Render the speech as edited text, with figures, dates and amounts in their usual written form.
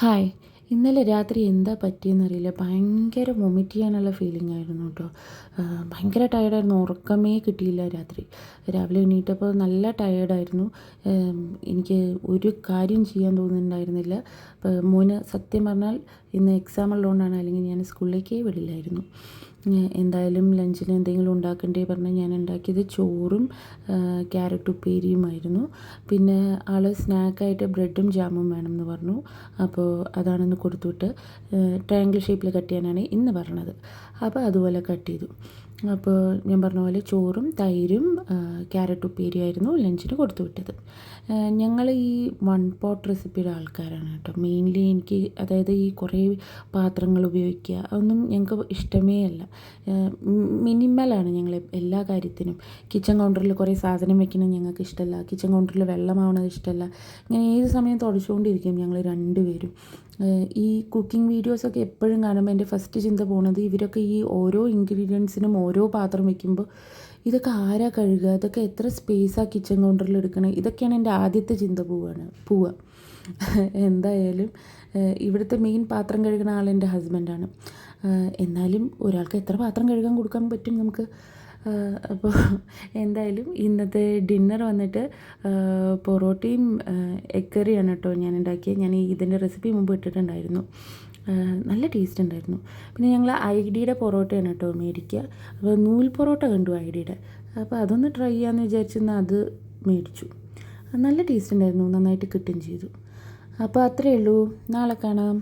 Hi. ഇന്നലെ രാത്രി എന്താ പറ്റിയെന്നറിയില്ല. ഭയങ്കര വൊമിറ്റ് ചെയ്യാനുള്ള ഫീലിംഗ് ആയിരുന്നു കേട്ടോ. ഭയങ്കര ടയേർഡായിരുന്നു. ഉറക്കമേ കിട്ടിയില്ല രാത്രി. രാവിലെ എണീറ്റപ്പോൾ നല്ല ടയേർഡായിരുന്നു. എനിക്ക് ഒരു കാര്യം ചെയ്യാൻ തോന്നുന്നുണ്ടായിരുന്നില്ല. മോന് സത്യം പറഞ്ഞാൽ ഇന്ന് എക്സാം ഉള്ളതുകൊണ്ടാണ്, അല്ലെങ്കിൽ ഞാൻ സ്കൂളിലേക്കേ വിടില്ലായിരുന്നു. എന്തായാലും ലഞ്ചിന് എന്തെങ്കിലും ഉണ്ടാക്കണ്ടേ പറഞ്ഞ് ഞാൻ ഉണ്ടാക്കിയത് ചോറും ക്യാരറ്റ് ഉപ്പേരിയുമായിരുന്നു. പിന്നെ ആൾ സ്നാക്കായിട്ട് ബ്രെഡും ജാമും വേണമെന്ന് പറഞ്ഞു. അപ്പോൾ അതാണെന്ന് കൊടുത്തുവിട്ട് ട്രയാങ്കിൾ ഷേപ്പിൽ കട്ട് ചെയ്യാനാണ് ഇന്ന് പറഞ്ഞത്. അപ്പോൾ അതുപോലെ കട്ട് ചെയ്തു. അപ്പോൾ ഞാൻ പറഞ്ഞ പോലെ ചോറും തൈരും ക്യാരറ്റ് ഉപ്പേരിയായിരുന്നു ലഞ്ചിന് കൊടുത്തു വിട്ടത്. ഞങ്ങൾ ഈ വൺ പോട്ട് റെസിപ്പിയുടെ ആൾക്കാരാണ് കേട്ടോ. മെയിൻലി എനിക്ക് അതായത് ഈ കുറേ പാത്രങ്ങൾ ഉപയോഗിക്കുക അതൊന്നും ഞങ്ങൾക്ക് ഇഷ്ടമേ അല്ല. മിനിമലാണ് ഞങ്ങൾ എല്ലാ കാര്യത്തിനും. കിച്ചൺ കൗണ്ടറിൽ കുറേ സാധനം വെക്കുന്നത് ഞങ്ങൾക്ക് ഇഷ്ടമല്ല. കിച്ചൺ കൗണ്ടറിൽ വെള്ളമാവണത് ഇഷ്ടമല്ല. ഇങ്ങനെ ഏത് സമയം തുടച്ചുകൊണ്ടിരിക്കും ഞങ്ങൾ രണ്ടുപേരും. ഈ കുക്കിംഗ് വീഡിയോസൊക്കെ എപ്പോഴും കാണുമ്പോൾ എൻ്റെ ഫസ്റ്റ് ചിന്ത പോകുന്നത് ഇവരൊക്കെ ഈ ഓരോ ഇൻഗ്രീഡിയൻസിനും ഓരോ പാത്രം വെക്കുമ്പോൾ ഇതൊക്കെ ആരാ കഴുകുക, ഇതൊക്കെ എത്ര സ്പേസാണ് കിച്ചൺ കൗണ്ടറിൽ എടുക്കണത്, ഇതൊക്കെയാണ് എൻ്റെ ആദ്യത്തെ ചിന്ത പോവുക. എന്തായാലും ഇവിടുത്തെ മെയിൻ പാത്രം കഴുകുന്ന ആൾ എൻ്റെ ഹസ്ബൻഡാണ്. എന്നാലും ഒരാൾക്ക് എത്ര പാത്രം കഴുകാൻ കൊടുക്കാൻ പറ്റും നമുക്ക്. അപ്പോൾ എന്തായാലും ഇന്നത്തെ ഡിന്നർ വന്നിട്ട് പൊറോട്ടയും എഗ് കറിയാണ് കേട്ടോ ഞാൻ ഉണ്ടാക്കിയത്. ഞാൻ ഇതിൻ്റെ റെസിപ്പി മുമ്പ് ഇട്ടിട്ടുണ്ടായിരുന്നു. നല്ല ടേസ്റ്റ് ഉണ്ടായിരുന്നു. പിന്നെ ഞങ്ങൾ ഐഡിയുടെ പൊറോട്ടയാണ് കേട്ടോ മേടിക്കുക. അപ്പോൾ നൂൽ പൊറോട്ട കണ്ടു ഐഡിയുടെ. അപ്പോൾ അതൊന്ന് ട്രൈ ചെയ്യാമെന്ന് വിചാരിച്ചെന്നാൽ അത് മേടിച്ചു. നല്ല ടേസ്റ്റ് ഉണ്ടായിരുന്നു. നന്നായിട്ട് കിട്ടുകയും ചെയ്തു. അപ്പോൾ അത്രയേ ഉള്ളൂ. നാളെ കാണാം.